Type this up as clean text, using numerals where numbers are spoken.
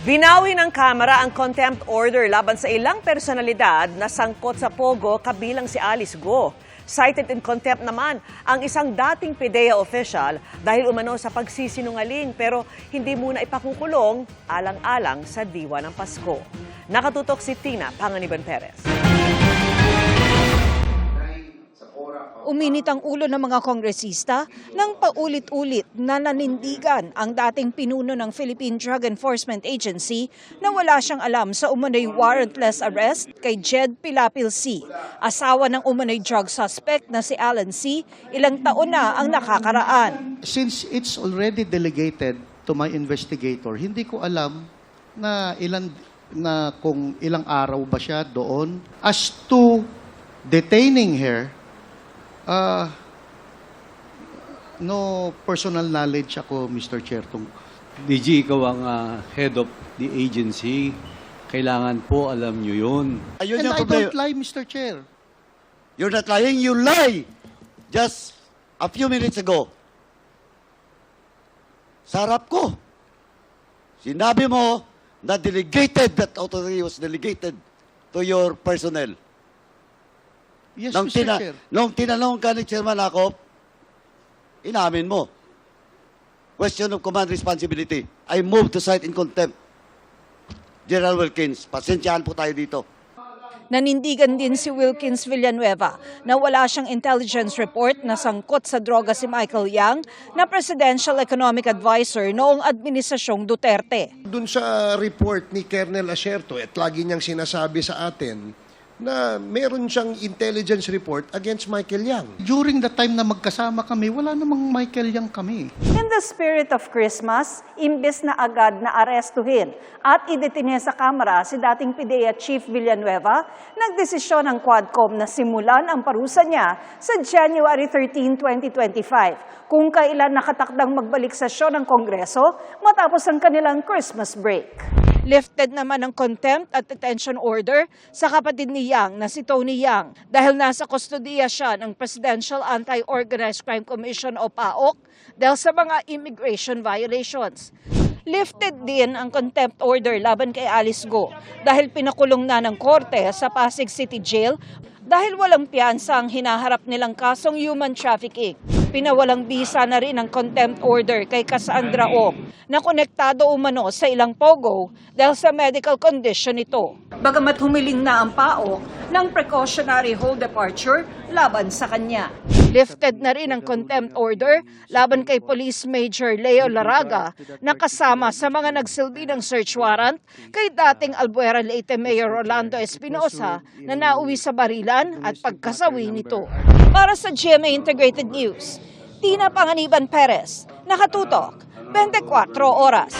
Binawi ng Kamara ang contempt order laban sa ilang personalidad na sangkot sa Pogo kabilang si Alice Go. Cited in contempt naman ang isang dating PDEA official dahil umano sa pagsisinungaling pero hindi muna ipakukulong alang-alang sa diwa ng Pasko. Nakatutok si Tina Panganiban Perez. Uminit ang ulo ng mga kongresista nang paulit-ulit na nanindigan ang dating pinuno ng Philippine Drug Enforcement Agency na wala siyang alam sa umano'y warrantless arrest kay Jed Pilapil C., asawa ng umano'y drug suspect na si Alan C., ilang taon na ang nakakaraan. Since it's already delegated to my investigator, hindi ko alam na kung ilang araw ba siya doon. As to detaining her, no personal knowledge ako, Mr. Chair. DG, ikaw ang head of the agency. Kailangan po alam nyo yun. And I don't lie, Mr. Chair. You're not lying, you lie! Just a few minutes ago, sa harap ko, sinabi mo na that authority was delegated to your personnel. Yes, Mr. Chair. Nung tinanong ka ni Chairman Acop, inamin mo. Question of command responsibility. I move to cite in contempt. General Wilkins, pasensyaan po tayo dito. Nanindigan din si Wilkins Villanueva na wala siyang intelligence report na sangkot sa droga si Michael Yang na Presidential Economic Advisor noong Administrasyong Duterte. Dun sa report ni Colonel Acerto at lagi niyang sinasabi sa atin na meron siyang intelligence report against Michael Yang. During the time na magkasama kami, wala namang Michael Yang kami. In the spirit of Christmas, imbes na agad na arestuhin at idetine sa Kamara si dating PDEA Chief Villanueva, nagdesisyon ang Quadcom na simulan ang parusa niya sa January 13, 2025, kung kailan nakatakdang magbaliksasyon ng Kongreso matapos ang kanilang Christmas break. Lifted naman ang contempt at detention order sa kapatid ni Yang na si Tony Yang dahil nasa kustodiya siya ng Presidential Anti-Organized Crime Commission o PAOC dahil sa mga immigration violations. Lifted din ang contempt order laban kay Alice Go dahil pinakulong na ng korte sa Pasig City Jail dahil walang piyansa ang hinaharap nilang kasong human trafficking. Pinawalang bisa na rin ang contempt order kay Cassandra Ong na konektado umano sa ilang pogo dahil sa medical condition nito. Bagamat humiling na ang PAOK ng precautionary hold departure laban sa kanya. Lifted na rin ang contempt order laban kay Police Major Leo Laraga na kasama sa mga nagsilbi ng search warrant kay dating Albuera Leyte Mayor Rolando Espinosa na nauwi sa barilan at pagkasawi nito. Para sa GMA Integrated News, Tina Panganiban Perez, nakatutok, 24 oras.